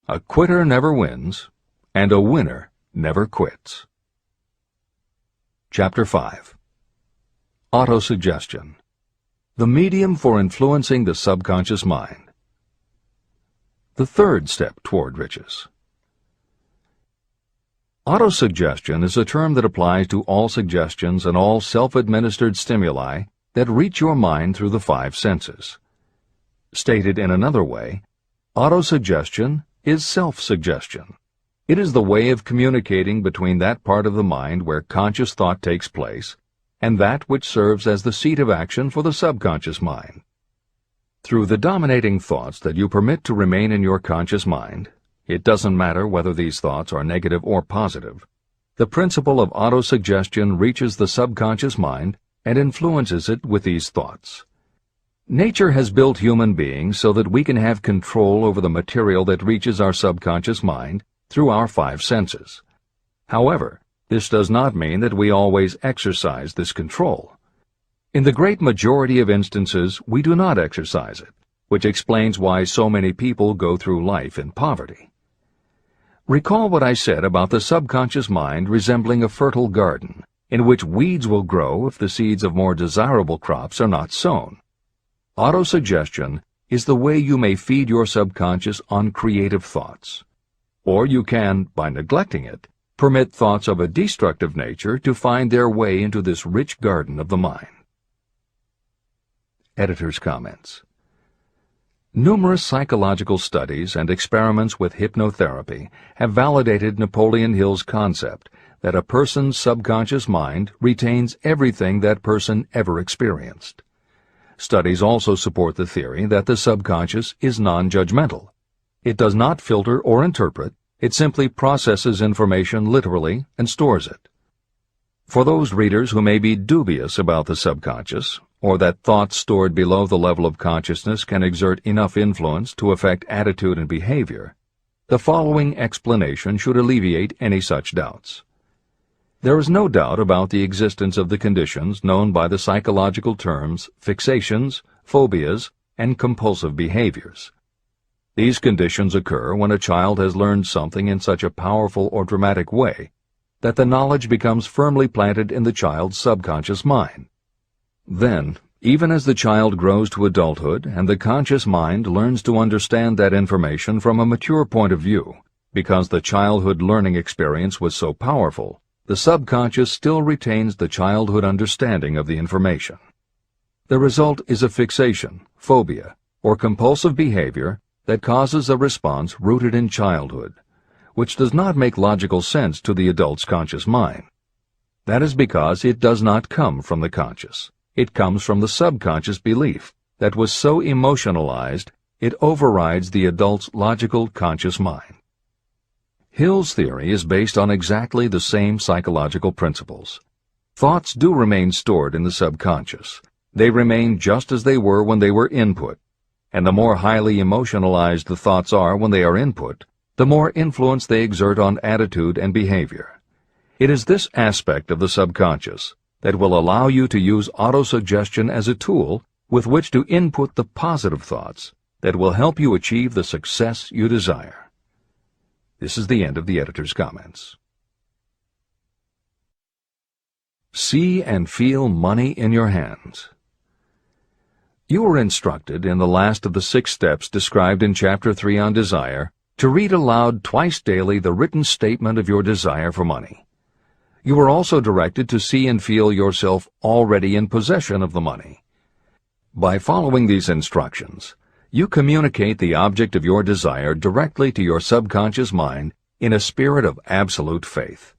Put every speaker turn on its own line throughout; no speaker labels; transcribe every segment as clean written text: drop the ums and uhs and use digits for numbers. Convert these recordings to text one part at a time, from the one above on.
A quitter never wins, and a winner never quits. Chapter 5. Autosuggestion, the medium for influencing the subconscious mind. The third step toward riches. Autosuggestion is a term that applies to all suggestions and all self-administered stimuli that reach your mind through the five senses. Stated in another way, autosuggestion is self-suggestion. It is the way of communicating between that part of the mind where conscious thought takes place and that which serves as the seat of action for the subconscious mind. Through the dominating thoughts that you permit to remain in your conscious mind, it doesn't matter whether these thoughts are negative or positive, the principle of autosuggestion reaches the subconscious mind and influences it with these thoughts. Nature has built human beings so that we can have control over the material that reaches our subconscious mind through our five senses. However, this does not mean that we always exercise this control. In the great majority of instances, we do not exercise it, which explains why so many people go through life in poverty. Recall what I said about the subconscious mind resembling a fertile garden, in which weeds will grow if the seeds of more desirable crops are not sown. Autosuggestion is the way you may feed your subconscious on creative thoughts. Or you can, by neglecting it, permit thoughts of a destructive nature to find their way into this rich garden of the mind. Editor's comments. Numerous psychological studies and experiments with hypnotherapy have validated Napoleon Hill's concept that a person's subconscious mind retains everything that person ever experienced. Studies also support the theory that the subconscious is non-judgmental. It does not filter or interpret, it simply processes information literally and stores it. For those readers who may be dubious about the subconscious, or that thoughts stored below the level of consciousness can exert enough influence to affect attitude and behavior, the following explanation should alleviate any such doubts. There is no doubt about the existence of the conditions known by the psychological terms fixations, phobias, and compulsive behaviors. These conditions occur when a child has learned something in such a powerful or dramatic way that the knowledge becomes firmly planted in the child's subconscious mind. Then, even as the child grows to adulthood and the conscious mind learns to understand that information from a mature point of view, because the childhood learning experience was so powerful, the subconscious still retains the childhood understanding of the information. The result is a fixation, phobia, or compulsive behavior that causes a response rooted in childhood, which does not make logical sense to the adult's conscious mind. That is because it does not come from the conscious. It comes from the subconscious belief that was so emotionalized it overrides the adult's logical conscious mind. Hill's theory is based on exactly the same psychological principles. Thoughts do remain stored in the subconscious. They remain just as they were when they were input, and the more highly emotionalized the thoughts are when they are input, the more influence they exert on attitude and behavior. It is this aspect of the subconscious that will allow you to use autosuggestion as a tool with which to input the positive thoughts that will help you achieve the success you desire. This is the end of the editor's comments. See and feel money in your hands. You were instructed in the last of the 6 steps described in Chapter 3 on Desire to read aloud twice daily the written statement of your desire for money. You were also directed to see and feel yourself already in possession of the money. By following these instructions, you communicate the object of your desire directly to your subconscious mind in a spirit of absolute faith.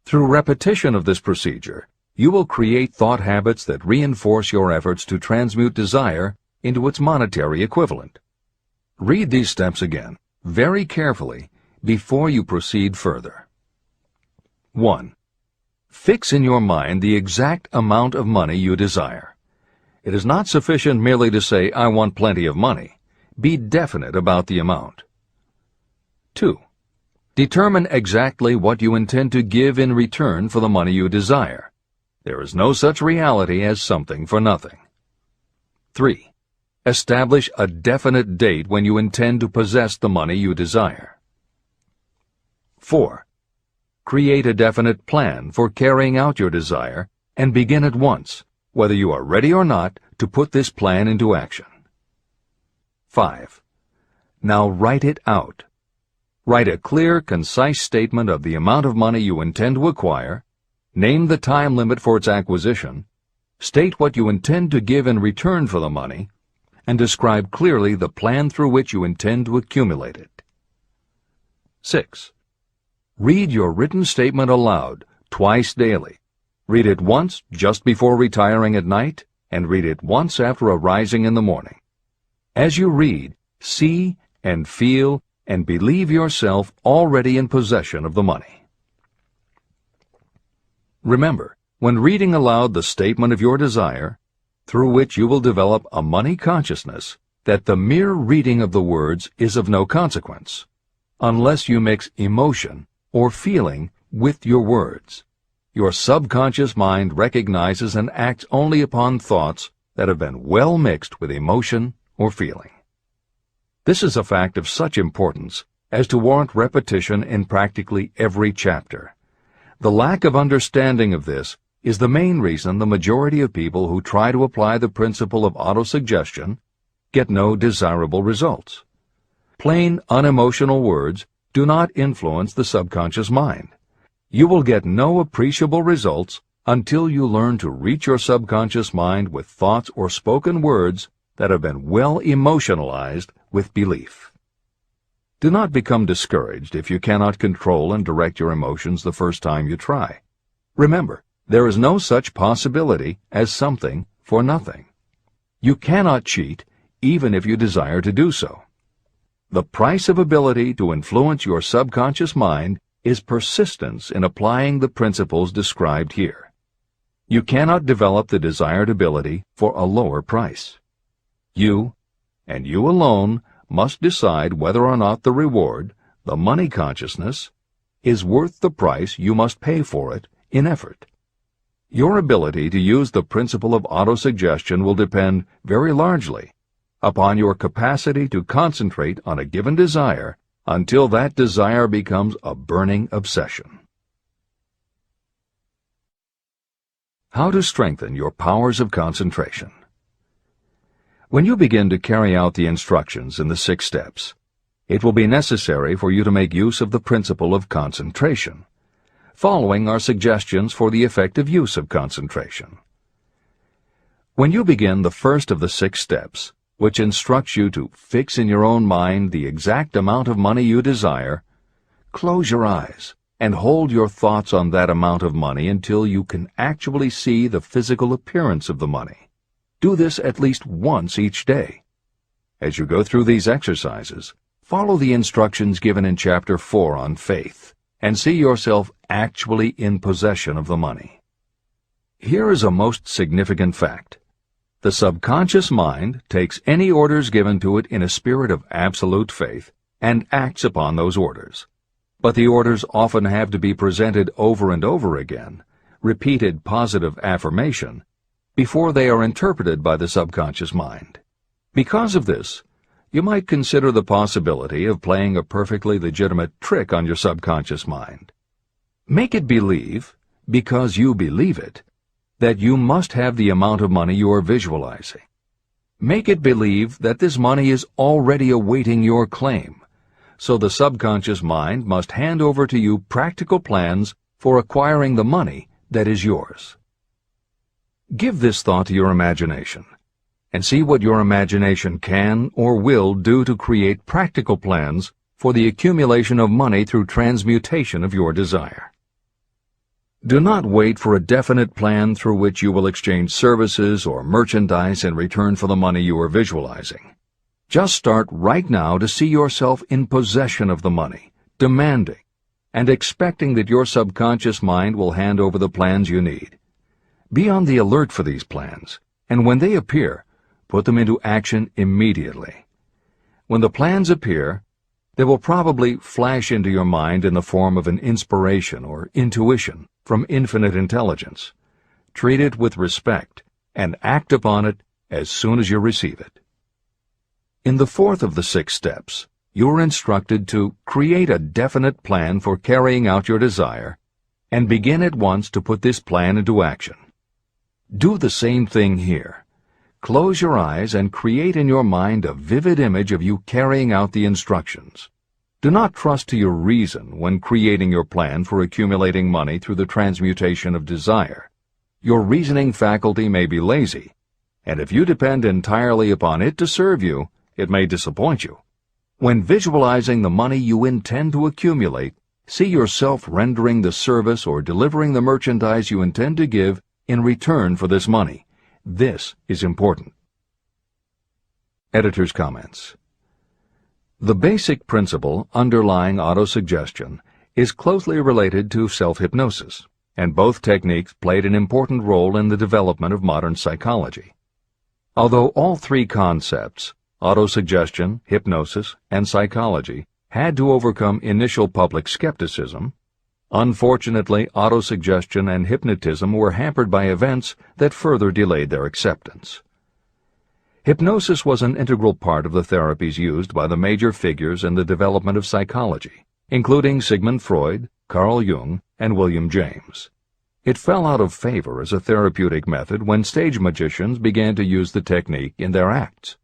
Through repetition of this procedure, you will create thought habits that reinforce your efforts to transmute desire into its monetary equivalent. Read these steps again, very carefully, before you proceed further. 1. Fix in your mind the exact amount of money you desire. It is not sufficient merely to say, "I want plenty of money." Be definite about the amount. 2. Determine exactly what you intend to give in return for the money you desire. There is no such reality as something for nothing. 3. Establish a definite date when you intend to possess the money you desire. 4. Create a definite plan for carrying out your desire and begin at once, whether you are ready or not, to put this plan into action. 5. Now write it out. Write a clear, concise statement of the amount of money you intend to acquire, name the time limit for its acquisition, state what you intend to give in return for the money, and describe clearly the plan through which you intend to accumulate it. 6. Read your written statement aloud twice daily. Read it once just before retiring at night, and read it once after arising in the morning. As you read, see and feel and believe yourself already in possession of the money. Remember, when reading aloud the statement of your desire, through which you will develop a money consciousness, that the mere reading of the words is of no consequence, unless you mix emotion or feeling with your words. Your subconscious mind recognizes and acts only upon thoughts that have been well mixed with emotion or feeling. This is a fact of such importance as to warrant repetition in practically every chapter. The lack of understanding of this is the main reason the majority of people who try to apply the principle of autosuggestion get no desirable results. Plain, unemotional words do not influence the subconscious mind. You will get no appreciable results until you learn to reach your subconscious mind with thoughts or spoken words that have been well emotionalized with belief. Do not become discouraged if you cannot control and direct your emotions the first time you try. Remember, there is no such possibility as something for nothing. You cannot cheat even if you desire to do so. The price of ability to influence your subconscious mind is persistence in applying the principles described here. You cannot develop the desired ability for a lower price. You, and you alone, must decide whether or not the reward, the money consciousness, is worth the price you must pay for it in effort. Your ability to use the principle of autosuggestion will depend very largely upon your capacity to concentrate on a given desire until that desire becomes a burning obsession. How to strengthen your powers of concentration. When you begin to carry out the instructions in the 6 steps, it will be necessary for you to make use of the principle of concentration. Following are suggestions for the effective use of concentration. When you begin the first of the 6 steps, which instructs you to fix in your own mind the exact amount of money you desire, close your eyes and hold your thoughts on that amount of money until you can actually see the physical appearance of the money. Do this at least once each day. As you go through these exercises, follow the instructions given in Chapter 4 on faith, and see yourself actually in possession of the money. Here is a most significant fact. The subconscious mind takes any orders given to it in a spirit of absolute faith and acts upon those orders. But the orders often have to be presented over and over again, repeated positive affirmation, before they are interpreted by the subconscious mind. Because of this, you might consider the possibility of playing a perfectly legitimate trick on your subconscious mind. Make it believe, because you believe it, that you must have the amount of money you are visualizing. Make it believe that this money is already awaiting your claim, so the subconscious mind must hand over to you practical plans for acquiring the money that is yours. Give this thought to your imagination, and see what your imagination can or will do to create practical plans for the accumulation of money through transmutation of your desire. Do not wait for a definite plan through which you will exchange services or merchandise in return for the money you are visualizing. Just start right now to see yourself in possession of the money, demanding, and expecting that your subconscious mind will hand over the plans you need. Be on the alert for these plans, and when they appear, put them into action immediately. When the plans appear, they will probably flash into your mind in the form of an inspiration or intuition from infinite intelligence. Treat it with respect and act upon it as soon as you receive it. In the 4th of the 6 steps, you are instructed to create a definite plan for carrying out your desire and begin at once to put this plan into action. Do the same thing here. Close your eyes and create in your mind a vivid image of you carrying out the instructions. Do not trust to your reason when creating your plan for accumulating money through the transmutation of desire. Your reasoning faculty may be lazy, and if you depend entirely upon it to serve you, it may disappoint you. When visualizing the money you intend to accumulate, see yourself rendering the service or delivering the merchandise you intend to give in return for this money. This is important. Editor's comments. The basic principle underlying autosuggestion is closely related to self-hypnosis, and both techniques played an important role in the development of modern psychology. Although all three concepts, autosuggestion, hypnosis, and psychology, had to overcome initial public skepticism, unfortunately, autosuggestion and hypnotism were hampered by events that further delayed their acceptance. Hypnosis was an integral part of the therapies used by the major figures in the development of psychology, including Sigmund Freud, Carl Jung, and William James. It fell out of favor as a therapeutic method when stage magicians began to use the technique in their acts.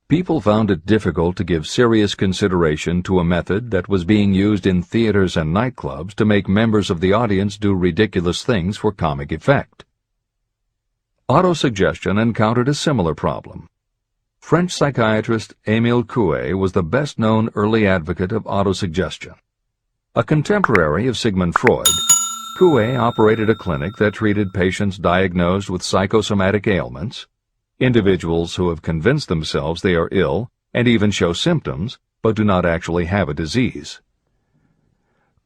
People found it difficult to give serious consideration to a method that was being used in theaters and nightclubs to make members of the audience do ridiculous things for comic effect. Autosuggestion encountered a similar problem. French psychiatrist Émile Coué was the best-known early advocate of autosuggestion. A contemporary of Sigmund Freud, Coué operated a clinic that treated patients diagnosed with psychosomatic ailments, individuals who have convinced themselves they are ill and even show symptoms but do not actually have a disease.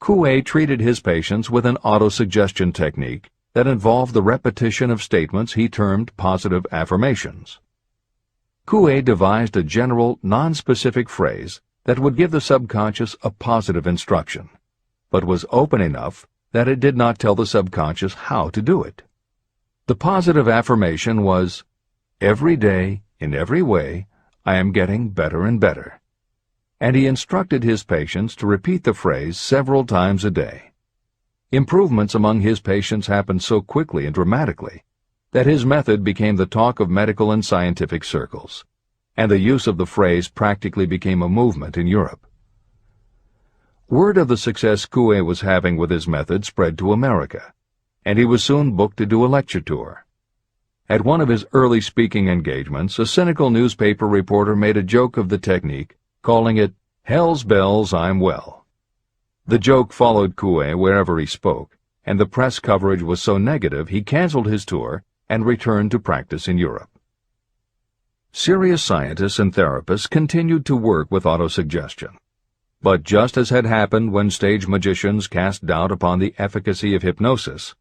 Coué treated his patients with an autosuggestion technique that involved the repetition of statements he termed positive affirmations. Coué devised a general, non-specific phrase that would give the subconscious a positive instruction, but was open enough that it did not tell the subconscious how to do it. The positive affirmation was, "Every day, in every way, I am getting better and better." And he instructed his patients to repeat the phrase several times a day. Improvements among his patients happened so quickly and dramatically that his method became the talk of medical and scientific circles, and the use of the phrase practically became a movement in Europe. Word of the success Coué was having with his method spread to America, and he was soon booked to do a lecture tour. At one of his early speaking engagements, a cynical newspaper reporter made a joke of the technique, calling it, "Hell's bells, I'm well." The joke followed Coué wherever he spoke, and the press coverage was so negative he canceled his tour and returned to practice in Europe. Serious scientists and therapists continued to work with autosuggestion. But just as had happened when stage magicians cast doubt upon the efficacy of hypnosis,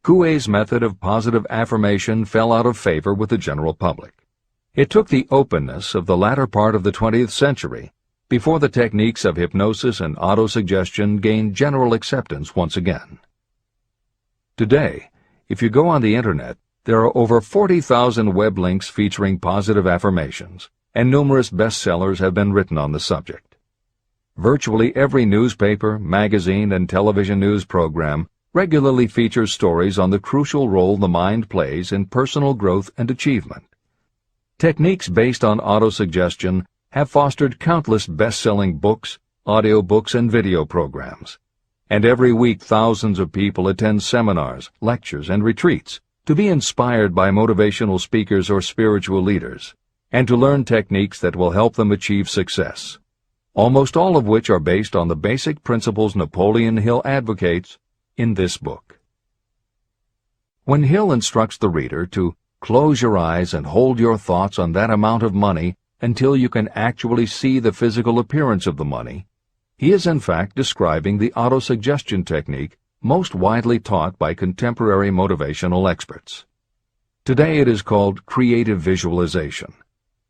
Coué's method of positive affirmation fell out of favor with the general public. It took the openness of the latter part of the 20th century before the techniques of hypnosis and autosuggestion gained general acceptance once again. Today, if you go on the Internet, there are over 40,000 web links featuring positive affirmations, and numerous bestsellers have been written on the subject. Virtually every newspaper, magazine, and television news program regularly features stories on the crucial role the mind plays in personal growth and achievement. Techniques based on autosuggestion have fostered countless best-selling books, audiobooks, and video programs. And every week thousands of people attend seminars, lectures, and retreats to be inspired by motivational speakers or spiritual leaders, and to learn techniques that will help them achieve success, almost all of which are based on the basic principles Napoleon Hill advocates in this book. When Hill instructs the reader to close your eyes and hold your thoughts on that amount of money until you can actually see the physical appearance of the money, he is in fact describing the autosuggestion technique most widely taught by contemporary motivational experts. Today it is called creative visualization,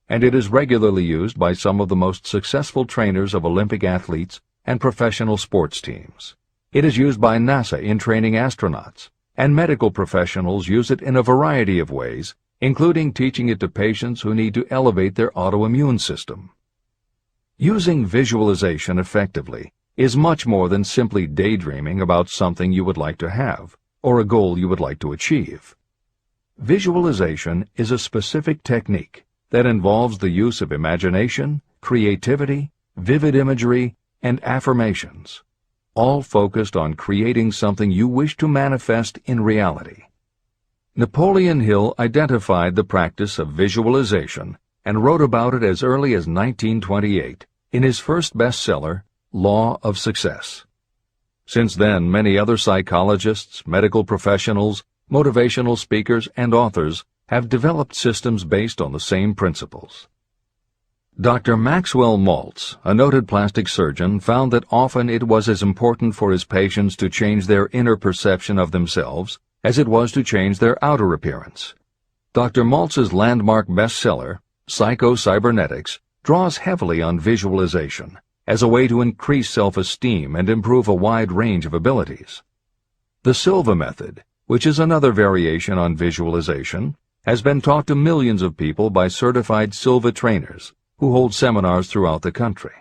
and it is regularly used by some of the most successful trainers of Olympic athletes and professional sports teams. It is used by NASA in training astronauts, and medical professionals use it in a variety of ways, including teaching it to patients who need to elevate their autoimmune system. Using visualization effectively is much more than simply daydreaming about something you would like to have or a goal you would like to achieve. Visualization is a specific technique that involves the use of imagination, creativity, vivid imagery, and affirmations, all focused on creating something you wish to manifest in reality. Napoleon Hill identified the practice of visualization and wrote about it as early as 1928 in his first bestseller, Law of Success. Since then, many other psychologists, medical professionals, motivational speakers, and authors have developed systems based on the same principles. Dr. Maxwell Maltz, a noted plastic surgeon, found that often it was as important for his patients to change their inner perception of themselves as it was to change their outer appearance. Dr. Maltz's landmark bestseller, Psycho-Cybernetics, draws heavily on visualization as a way to increase self-esteem and improve a wide range of abilities. The Silva method, which is another variation on visualization, has been taught to millions of people by certified Silva trainers who hold seminars throughout the country.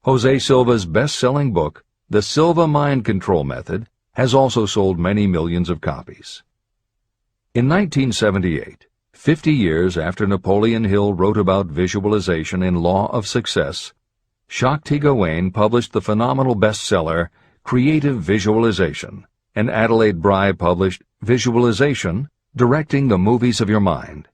Jose Silva's best-selling book, The Silva Mind Control Method, has also sold many millions of copies. In 1978, 50 years after Napoleon Hill wrote about visualization in Law of Success, Shakti Gawain published the phenomenal bestseller Creative Visualization, and Adelaide Bry published Visualization, Directing the Movies of Your Mind.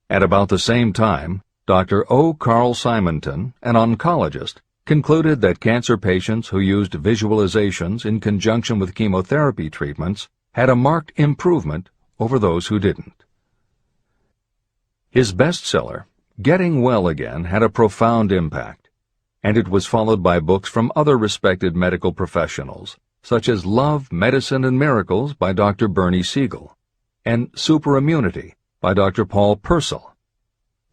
At about the same time, Dr. O. Carl Simonton, an oncologist, concluded that cancer patients who used visualizations in conjunction with chemotherapy treatments had a marked improvement over those who didn't. His bestseller, Getting Well Again, had a profound impact, and it was followed by books from other respected medical professionals, such as Love, Medicine, and Miracles by Dr. Bernie Siegel, and Superimmunity by Dr. Paul Purcell.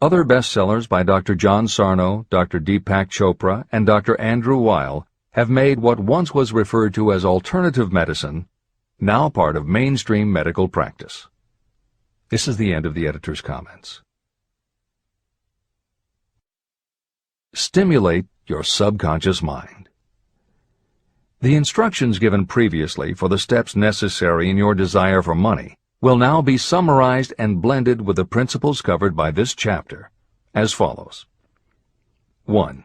Other bestsellers by Dr. John Sarno, Dr. Deepak Chopra, and Dr. Andrew Weil have made what once was referred to as alternative medicine now part of mainstream medical practice. This is the end of the editor's comments. Stimulate your subconscious mind. The instructions given previously for the steps necessary in your desire for money will now be summarized and blended with the principles covered by this chapter, as follows. 1.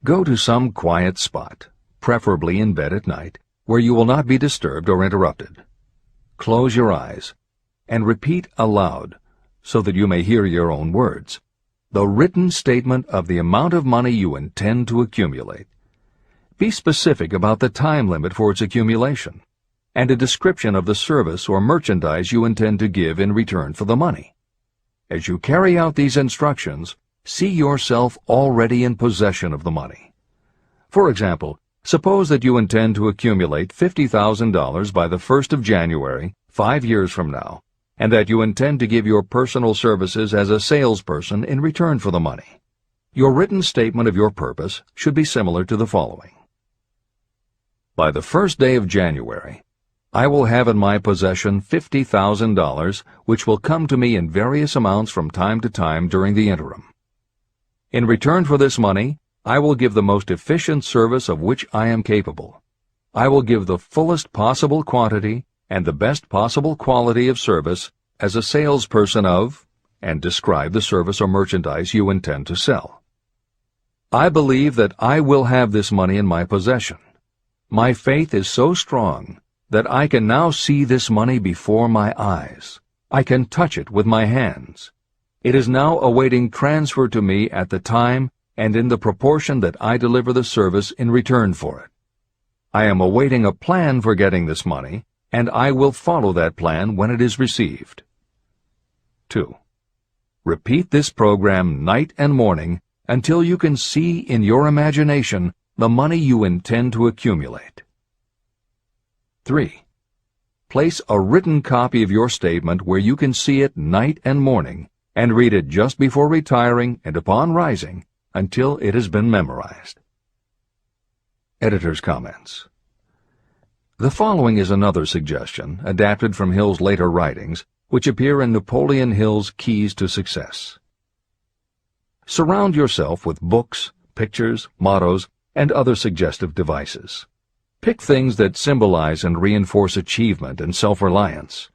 Go to some quiet spot, preferably in bed at night, where you will not be disturbed or interrupted. Close your eyes and repeat aloud, so that you may hear your own words, the written statement of the amount of money you intend to accumulate. Be specific about the time limit for its accumulation, and a description of the service or merchandise you intend to give in return for the money. As you carry out these instructions, see yourself already in possession of the money. For example, suppose that you intend to accumulate $50,000 by the 1st of January, 5 years from now, and that you intend to give your personal services as a salesperson in return for the money. Your written statement of your purpose should be similar to the following. By the 1st day of January, I will have in my possession $50,000, which will come to me in various amounts from time to time during the interim. In return for this money, I will give the most efficient service of which I am capable. I will give the fullest possible quantity and the best possible quality of service as a salesperson of, and describe the service or merchandise you intend to sell. I believe that I will have this money in my possession. My faith is so strong that I can now see this money before my eyes. I can touch it with my hands. It is now awaiting transfer to me at the time and in the proportion that I deliver the service in return for it. I am awaiting a plan for getting this money, and I will follow that plan when it is received. 2. Repeat this program night and morning until you can see in your imagination the money you intend to accumulate. 3. Place a written copy of your statement where you can see it night and morning, and read it just before retiring and upon rising until it has been memorized. Editor's comments. The following is another suggestion, adapted from Hill's later writings, which appear in Napoleon Hill's Keys to Success. Surround yourself with books, pictures, mottos, and other suggestive devices. Pick things that symbolize and reinforce achievement and self-reliance.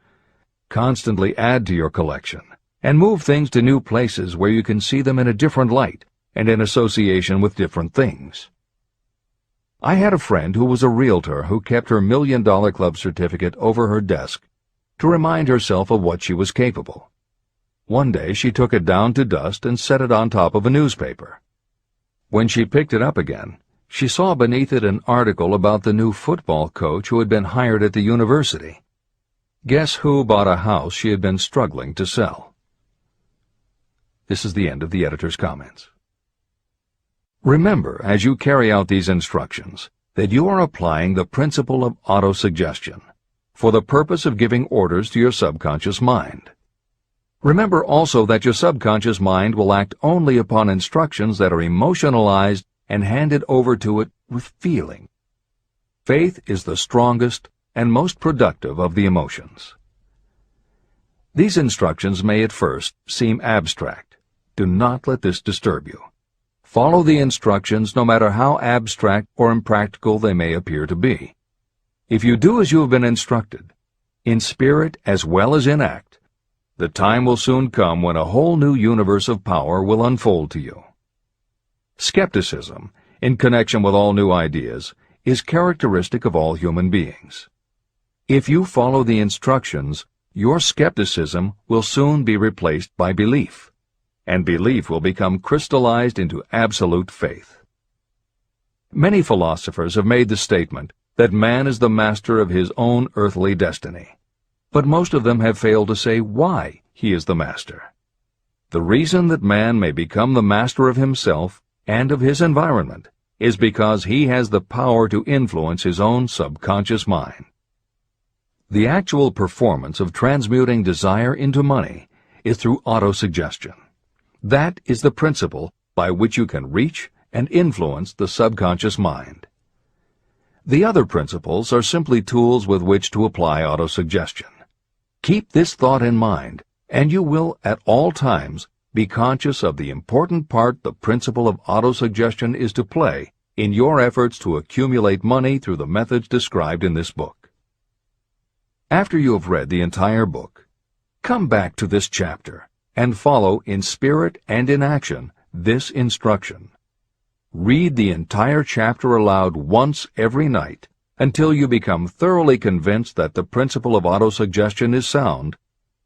Constantly add to your collection, and move things to new places where you can see them in a different light and in association with different things. I had a friend who was a realtor who kept her $1 Million Club certificate over her desk to remind herself of what she was capable. One day she took it down to dust and set it on top of a newspaper. When she picked it up again, she saw beneath it an article about the new football coach who had been hired at the university. Guess who bought a house she had been struggling to sell? This is the end of the editor's comments. Remember, as you carry out these instructions, that you are applying the principle of autosuggestion for the purpose of giving orders to your subconscious mind. Remember also that your subconscious mind will act only upon instructions that are emotionalized and handed over to it with feeling. Faith is the strongest and most productive of the emotions. These instructions may at first seem abstract. Do not let this disturb you. Follow the instructions no matter how abstract or impractical they may appear to be. If you do as you have been instructed, in spirit as well as in act, the time will soon come when a whole new universe of power will unfold to you. Skepticism, in connection with all new ideas, is characteristic of all human beings. If you follow the instructions, your skepticism will soon be replaced by belief, and belief will become crystallized into absolute faith. Many philosophers have made the statement that man is the master of his own earthly destiny, but most of them have failed to say why he is the master. The reason that man may become the master of himself and of his environment is because he has the power to influence his own subconscious mind. The actual performance of transmuting desire into money is through autosuggestion. That is the principle by which you can reach and influence the subconscious mind. The other principles are simply tools with which to apply autosuggestion. Keep this thought in mind, and you will at all times be conscious of the important part the principle of autosuggestion is to play in your efforts to accumulate money through the methods described in this book. After you have read the entire book, come back to this chapter and follow in spirit and in action this instruction. Read the entire chapter aloud once every night until you become thoroughly convinced that the principle of autosuggestion is sound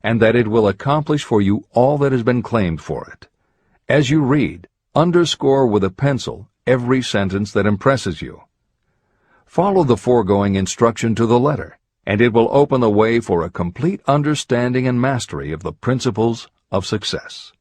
and that it will accomplish for you all that has been claimed for it. As you read, underscore with a pencil every sentence that impresses you. Follow the foregoing instruction to the letter, and it will open the way for a complete understanding and mastery of the principles of success.